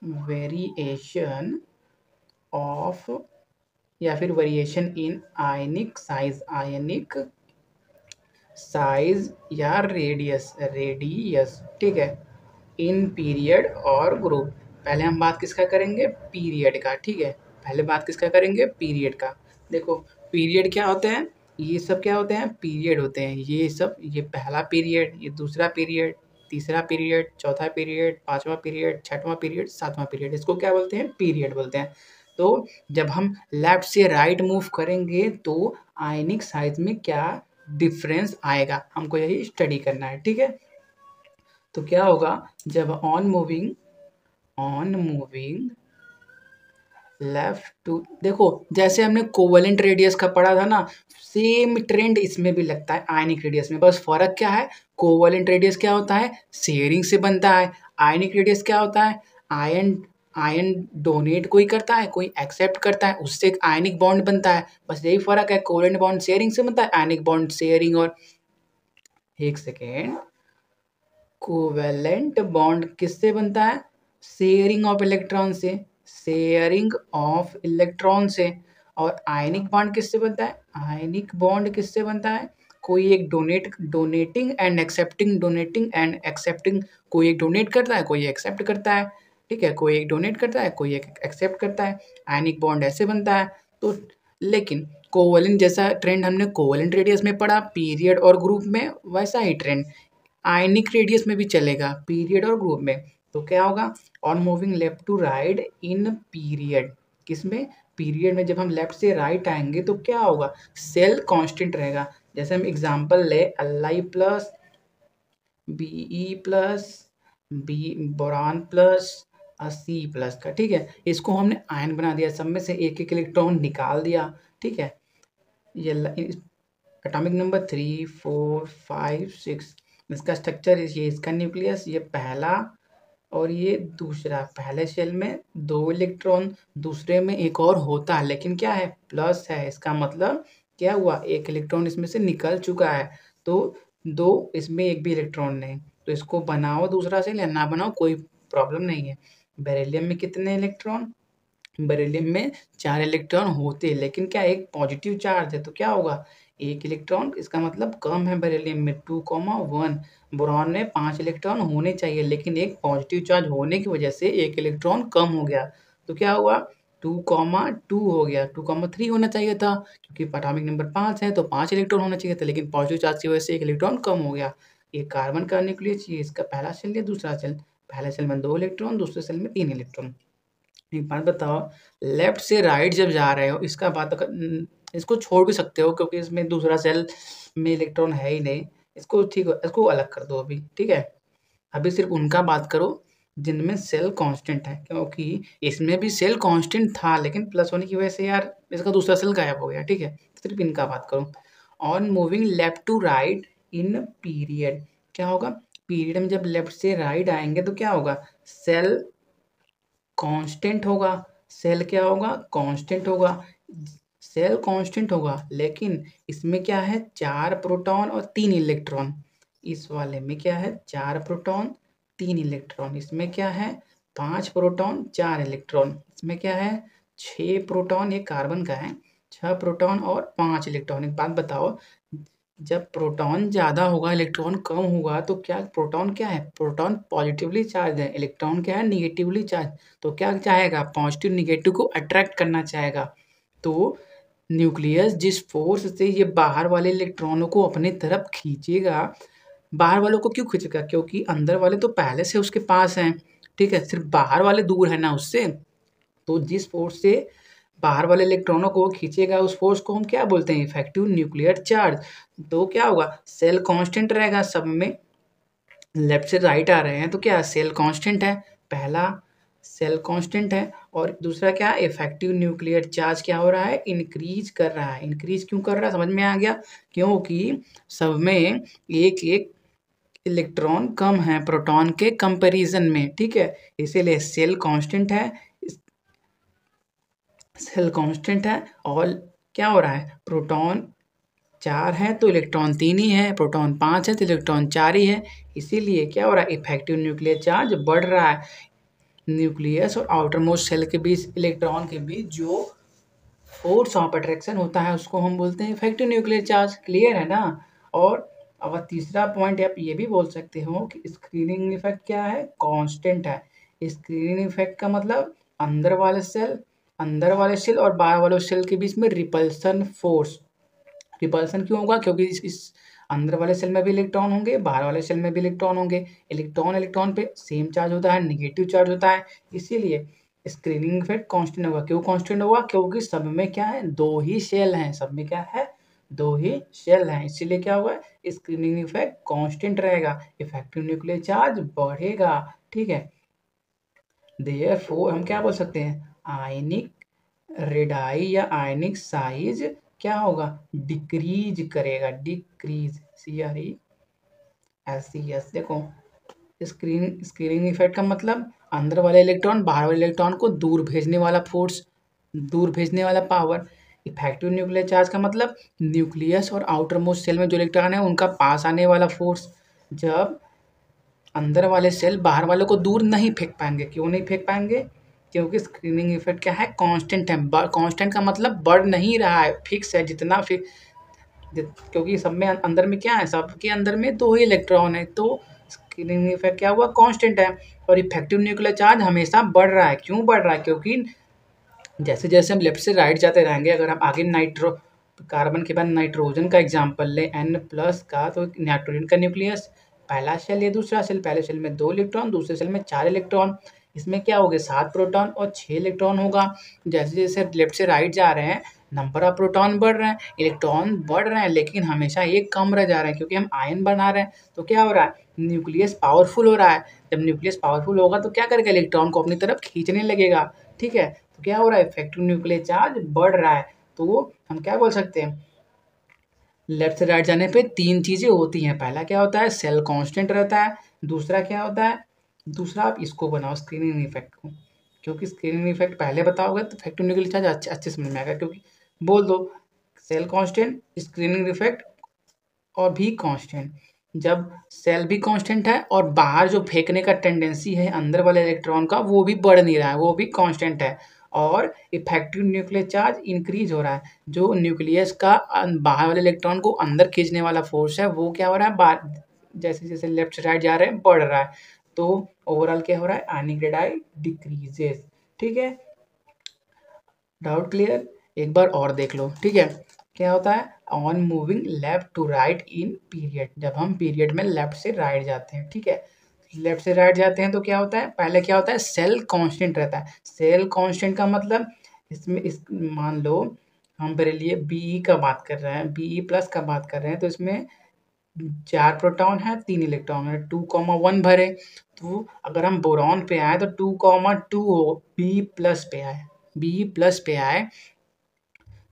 Variation of या फिर variation in ionic size या रेडियस, ठीक है, इन पीरियड और ग्रुप। पहले हम बात किसका करेंगे, पीरियड का, ठीक है, पहले बात किसका करेंगे, पीरियड का। देखो पीरियड क्या होते हैं, ये सब क्या होते हैं, पीरियड होते हैं, ये सब, ये पहला पीरियड, ये दूसरा पीरियड, तीसरा पीरियड, चौथा पीरियड, पांचवा पीरियड, छठवां पीरियड, सातवां पीरियड, इसको क्या बोलते हैं, पीरियड बोलते हैं। तो जब हम लेफ्ट से राइट मूव करेंगे तो आयनिक साइज में क्या डिफरेंस आएगा, हमको यही स्टडी करना है, ठीक है। तो क्या होगा, जब ऑन मूविंग लेफ्ट टू, देखो जैसे हमने कोवेलेंट रेडियस का पढ़ा था ना, सेम ट्रेंड इसमें भी लगता है आयनिक रेडियस में, बस फर्क क्या है, कोवेलेंट रेडियस क्या होता है, शेयरिंग से बनता है, आयनिक रेडियस क्या होता है, आयन आयन डोनेट कोई करता है, कोई एक्सेप्ट करता है, उससे एक आयनिक बॉन्ड बनता है, बस यही फर्क है, कोवेलेंट बॉन्ड शेयरिंग से बनता है, आयनिक बॉन्ड शेयरिंग और, एक सेकेंड, कोवेलेंट बॉन्ड किससे बनता है, शेयरिंग ऑफ इलेक्ट्रॉन से, शेयरिंग ऑफ इलेक्ट्रॉन से। और आयनिक बॉन्ड किससे बनता है, आयनिक बॉन्ड किससे बनता है, कोई एक डोनेटिंग एंड एक्सेप्टिंग, कोई एक डोनेट करता है, कोई एक्सेप्ट करता है, ठीक है, कोई एक डोनेट करता है, कोई एक एक्सेप्ट करता है, आयनिक बॉन्ड ऐसे बनता है। तो लेकिन कोवेलेंट जैसा ट्रेंड हमने कोवेलेंट रेडियस में पढ़ा, पीरियड और ग्रुप में, वैसा ही ट्रेंड आयनिक रेडियस में भी चलेगा, पीरियड और ग्रुप में। तो क्या होगा, on moving left to right in period, किसमें, पीरियड में जब हम लेफ्ट से राइट आएंगे तो क्या होगा, सेल कांस्टेंट रहेगा। जैसे हम एग्जांपल ले Li plus, Be plus, B boron plus, C plus का, ठीक है, इसको हमने आयन बना दिया, सब में से एक एक इलेक्ट्रॉन निकाल दिया, ठीक है, ये एटॉमिक नंबर 3 4 5 6, इसका स्ट्रक्चर, ये इसका न्यूक्लियस, ये पहला और ये दूसरा, पहले शेल में 2 इलेक्ट्रॉन, दूसरे में एक और होता है, लेकिन क्या है, प्लस है, इसका मतलब क्या हुआ, एक इलेक्ट्रॉन इसमें से निकल चुका है, तो 2, इसमें एक भी इलेक्ट्रॉन नहीं, तो इसको बनाओ दूसरा शेल या ना बनाओ कोई प्रॉब्लम नहीं है। बेरिलियम में कितने इलेक्ट्रॉन, बेरिलियम में 4 इलेक्ट्रॉन होते हैं, लेकिन क्या एक पॉजिटिव चार्ज है, तो क्या होगा, एक इलेक्ट्रॉन, इसका मतलब कम है बेरिलियम में 2,1, बोरॉन में 5 इलेक्ट्रॉन होने चाहिए, लेकिन एक पॉजिटिव चार्ज होने की वजह से एक इलेक्ट्रॉन कम हो गया, तो क्या हुआ, 2,2 हो गया, 2,3 होना चाहिए था, क्योंकि एटॉमिक नंबर 5 है तो 5 इलेक्ट्रॉन होना चाहिए था, लेकिन पॉजिटिव चार्ज की वजह से एक इलेक्ट्रॉन कम हो गया। ये कार्बन का न्यूक्लियस, ये इसका पहला सेल या दूसरा सेल, पहले सेल में 2 इलेक्ट्रॉन, दूसरे सेल में 3 इलेक्ट्रॉन। एक बात बताओ, लेफ्ट से राइट जब जा रहे हो, इसका बात इसको छोड़ भी सकते हो क्योंकि इसमें दूसरा सेल में इलेक्ट्रॉन है ही नहीं, इसको ठीक है, इसको अलग कर दो अभी, ठीक है, अभी सिर्फ उनका बात करो जिनमें सेल कांस्टेंट है, क्योंकि इसमें भी सेल कांस्टेंट था, लेकिन प्लस होने की वजह से यार इसका दूसरा सेल गायब हो गया, ठीक है, सिर्फ इनका बात करो। On moving left to right in period, क्या होगा, पीरियड में जब लेफ्ट से राइट आएंगे तो क्या होगा, सेल कांस्टेंट होगा, सेल क्या होगा, कांस्टेंट होगा, सेल कांस्टेंट होगा, लेकिन इसमें क्या है, 4 प्रोटॉन और 3 इलेक्ट्रॉन, इस वाले में क्या है, 4 प्रोटॉन 3 इलेक्ट्रॉन, इसमें क्या है, 5 प्रोटॉन 4 इलेक्ट्रॉन, इसमें क्या है, 6 प्रोटॉन, ये कार्बन का है, 6 प्रोटॉन और 5 इलेक्ट्रॉन। एक बात बताओ, जब प्रोटॉन ज़्यादा होगा इलेक्ट्रॉन कम होगा तो क्या, प्रोटॉन क्या है, प्रोटोन पॉजिटिवली चार्ज है, इलेक्ट्रॉन क्या है, निगेटिवली चार्ज, तो क्या चाहेगा, पॉजिटिव निगेटिव को अट्रैक्ट करना चाहेगा। तो न्यूक्लियस जिस फोर्स से ये बाहर वाले इलेक्ट्रॉनों को अपने तरफ खींचेगा, बाहर वालों को क्यों खींचेगा, क्योंकि अंदर वाले तो पहले से उसके पास हैं, ठीक है, सिर्फ बाहर वाले दूर है ना उससे, तो जिस फोर्स से बाहर वाले इलेक्ट्रॉनों को खींचेगा उस फोर्स को हम क्या बोलते हैं, इफेक्टिव न्यूक्लियर चार्ज। तो क्या होगा, सेल कांस्टेंट रहेगा, सब में लेफ्ट से राइट आ रहे हैं तो क्या, सेल कांस्टेंट है, पहला सेल कांस्टेंट है, और दूसरा क्या, इफेक्टिव न्यूक्लियर चार्ज क्या हो रहा है, इंक्रीज कर रहा है, इंक्रीज क्यों कर रहा है, समझ में आ गया, क्योंकि सब में एक एक इलेक्ट्रॉन कम है प्रोटॉन के कंपैरिजन में, ठीक है, इसीलिए सेल कांस्टेंट है, सेल कांस्टेंट है, और क्या हो रहा है, प्रोटॉन 4 है तो इलेक्ट्रॉन 3 ही है, प्रोटॉन 5 है तो इलेक्ट्रॉन 4 ही है, इसीलिए क्या हो रहा है, इफेक्टिव न्यूक्लियर चार्ज बढ़ रहा है। न्यूक्लियस और आउटर मोस्ट सेल के बीच इलेक्ट्रॉन के बीच जो फोर्स ऑफ अट्रैक्शन होता है उसको हम बोलते हैं इफेक्टिव न्यूक्लियर चार्ज। क्लियर है ना। और अब तीसरा पॉइंट आप ये भी बोल सकते हो कि स्क्रीनिंग इफेक्ट क्या है, कांस्टेंट है। स्क्रीनिंग इफेक्ट का मतलब अंदर वाले सेल और बाहर वाले सेल के बीच में रिपल्सन फोर्स। रिपल्सन क्यों होगा, क्योंकि इस अंदर वाले सेल में भी इलेक्ट्रॉन होंगे, बाहर वाले सेल में भी इलेक्ट्रॉन होंगे। इलेक्ट्रॉन इलेक्ट्रॉन पे सेम चार्ज होता है, नेगेटिव चार्ज होता है, इसीलिए स्क्रीनिंग इफेक्ट कांस्टेंट होगा। क्यों कांस्टेंट होगा, क्योंकि सब में क्या है, दो ही शेल हैं, सब में क्या है, दो ही शेल हैं, इसीलिए क्या होगा, स्क्रीनिंग इफेक्ट कांस्टेंट रहेगा, इफेक्टिव न्यूक्लियर चार्ज बढ़ेगा। ठीक है, देयरफॉर हम क्या बोल सकते हैं, आयनिक रेडाई या आयनिक साइज क्या होगा, डिक्रीज करेगा, डिक्रीज, CRESES। देखो स्क्रीनिंग इफेक्ट का मतलब अंदर वाले इलेक्ट्रॉन बाहर वाले इलेक्ट्रॉन को दूर भेजने वाला फोर्स, दूर भेजने वाला पावर। इफेक्टिव न्यूक्लियर चार्ज का मतलब न्यूक्लियस और आउटर मोस्ट सेल में जो इलेक्ट्रॉन है उनका पास आने वाला फोर्स। जब अंदर वाले सेल बाहर वालों को दूर नहीं फेंक पाएंगे, क्यों नहीं फेंक पाएंगे, क्योंकि स्क्रीनिंग इफेक्ट क्या है, कांस्टेंट है। कांस्टेंट का मतलब बढ़ नहीं रहा है, फिक्स है, जितना क्योंकि सब में अंदर में क्या है, सबके अंदर में दो ही इलेक्ट्रॉन है, तो स्क्रीनिंग इफेक्ट क्या हुआ, कांस्टेंट है। और इफेक्टिव न्यूक्लियर चार्ज हमेशा बढ़ रहा है। क्यों बढ़ रहा है, क्योंकि जैसे जैसे हम लेफ्ट से राइट जाते रहेंगे, अगर हम आगे कार्बन के बाद नाइट्रोजन का एग्जाम्पल लें N+ का, तो नाइट्रोजन का न्यूक्लियस पहला सेल या दूसरा सेल, पहले सेल में 2 इलेक्ट्रॉन, दूसरे सेल में 4 इलेक्ट्रॉन, इसमें क्या हो गया, 7 प्रोटॉन और 6 इलेक्ट्रॉन होगा। जैसे जैसे लेफ्ट से राइट जा रहे हैं, नंबर ऑफ प्रोटॉन बढ़ रहे हैं, इलेक्ट्रॉन बढ़ रहे हैं, लेकिन हमेशा एक कम रह जा रहे हैं, क्योंकि हम आयन बना रहे हैं। तो क्या हो रहा है, न्यूक्लियस पावरफुल हो रहा है। जब न्यूक्लियस पावरफुल होगा तो क्या करेगा, इलेक्ट्रॉन को अपनी तरफ खींचने लगेगा। ठीक है, तो क्या हो रहा है, इफेक्टिव न्यूक्लियर चार्ज बढ़ रहा है। तो हम क्या बोल सकते हैं, लेफ्ट से राइट जाने पे 3 चीजें होती हैं। पहला क्या होता है, सेल कांस्टेंट रहता है। दूसरा क्या होता है, दूसरा आप इसको बनाओ स्क्रीनिंग इफेक्ट को, क्योंकि स्क्रीनिंग इफेक्ट पहले बताओगे तो इफेक्टिव न्यूक्लियर चार्ज अच्छे अच्छे समझ में आएगा। क्योंकि बोल दो, सेल कांस्टेंट, स्क्रीनिंग इफेक्ट और भी कांस्टेंट। जब सेल भी कांस्टेंट है और बाहर जो फेंकने का टेंडेंसी है अंदर वाले इलेक्ट्रॉन का, वो भी बढ़ नहीं रहा है, वो भी कांस्टेंट है, और इफेक्टिव न्यूक्लियर चार्ज इंक्रीज हो रहा है। जो न्यूक्लियस का बाहर वाले इलेक्ट्रॉन को अंदर खींचने वाला फोर्स है, वो क्या हो रहा है, जैसे जैसे लेफ्ट से राइट जा रहे हैं बढ़ रहा है। तो ओवरऑल क्या हो रहा है, आयनिक रेडाई डिक्रीजेस। ठीक है, डाउट क्लियर, एक बार और देख लो। ठीक है, क्या होता है, on moving left to right in period, जब हम पीरियड में लेफ्ट से राइट जाते हैं। ठीक है, लेफ्ट से राइट जाते हैं तो क्या होता है, पहले क्या होता है, सेल कांस्टेंट रहता है। सेल कांस्टेंट का मतलब इसमें मान लो हम मेरे लिए Be का बात कर रहे हैं, Be+ का बात कर रहे हैं, तो इसमें 4 प्रोटॉन है, 3 इलेक्ट्रॉन है, 2,1 भरे। तो अगर हम बोरॉन पे आए तो 2,2 हो, B+ पे आए, B+ पे आए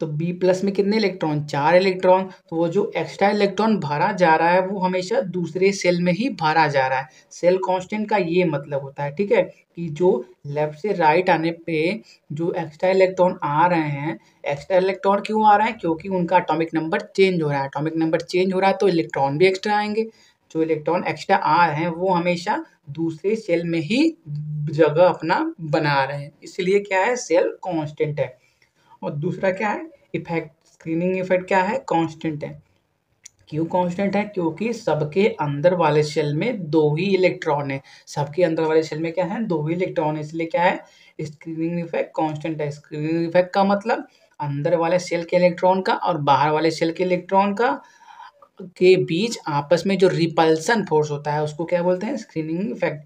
तो B+ में कितने इलेक्ट्रॉन, 4 इलेक्ट्रॉन। तो वो जो एक्स्ट्रा इलेक्ट्रॉन भरा जा रहा है वो हमेशा दूसरे सेल में ही भरा जा रहा है। सेल कांस्टेंट का ये मतलब होता है। ठीक है, कि जो लेफ्ट से राइट आने पे जो एक्स्ट्रा इलेक्ट्रॉन आ रहे हैं, एक्स्ट्रा इलेक्ट्रॉन क्यों आ रहे हैं, क्योंकि उनका एटॉमिक नंबर चेंज हो रहा है। एटॉमिक नंबर चेंज हो रहा है तो इलेक्ट्रॉन भी एक्स्ट्रा आएंगे। जो इलेक्ट्रॉन एक्स्ट्रा आ रहे हैं वो हमेशा दूसरे सेल में ही जगह अपना बना रहे हैं, इसलिए क्या है, सेल कांस्टेंट है। और दूसरा क्या है, इफेक्ट, स्क्रीनिंग इफेक्ट क्या है, कांस्टेंट है। क्यों कांस्टेंट है, क्योंकि सबके अंदर वाले शेल में दो ही इलेक्ट्रॉन है। सबके अंदर वाले शेल में क्या है, दो ही इलेक्ट्रॉन है, इसलिए क्या है, स्क्रीनिंग इफेक्ट कांस्टेंट है। स्क्रीनिंग इफेक्ट का मतलब अंदर वाले सेल के इलेक्ट्रॉन का और बाहर वाले सेल के इलेक्ट्रॉन का के बीच आपस में जो रिपल्सन फोर्स होता है उसको क्या बोलते हैं, स्क्रीनिंग इफेक्ट।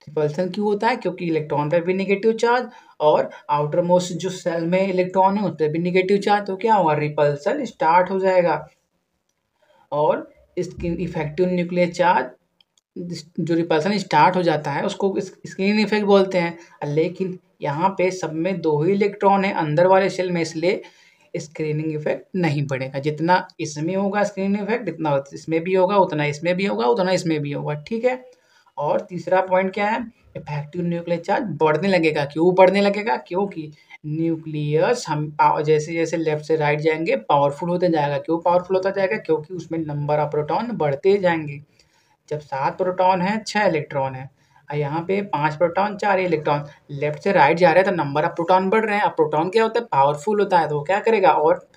रिपल्सन क्यों होता है, क्योंकि इलेक्ट्रॉन पर भी नेगेटिव चार्ज और आउटर मोस्ट जो सेल में इलेक्ट्रॉन है उस पर भी नेगेटिव चार्ज, तो क्या होगा, रिपल्सन स्टार्ट हो जाएगा। और इसकी इफेक्टिव न्यूक्लियर चार्ज, जो रिपल्सन स्टार्ट हो जाता है उसको स्क्रीनिंग इफेक्ट बोलते हैं। लेकिन यहाँ पे सब में दो ही इलेक्ट्रॉन है अंदर वाले सेल में, इसलिए स्क्रीनिंग इफेक्ट नहीं बढ़ेगा। जितना इसमें होगा स्क्रीनिंग इफेक्ट, जितना इसमें भी होगा, उतना इसमें भी होगा, उतना इसमें भी होगा। ठीक है, और तीसरा पॉइंट क्या है, इफेक्टिव न्यूक्लियर चार्ज बढ़ने लगेगा। क्यों बढ़ने लगेगा, क्योंकि न्यूक्लियस हम जैसे जैसे लेफ्ट से राइट जाएंगे पावरफुल होते जाएगा। क्यों पावरफुल होता जाएगा, क्योंकि उसमें नंबर ऑफ प्रोटॉन बढ़ते जाएंगे। जब 7 प्रोटॉन है, 6 इलेक्ट्रॉन है, यहाँ पे 5 प्रोटॉन 4 इलेक्ट्रॉन, लेफ्ट से राइट जा रहे हैं तो नंबर ऑफ प्रोटॉन बढ़ रहे हैं। अब प्रोटॉन क्या होता है, पावरफुल होता है, तो वो क्या करेगा, और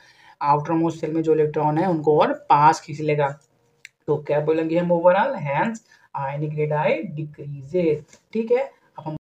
आउटर मोस्ट शेल में जो इलेक्ट्रॉन है उनको और पास खींच लेगा। तो क्या बोलेंगे हम ओवरऑल, हैंस आयनिक रेडाई डिक्रीजेस। ठीक है,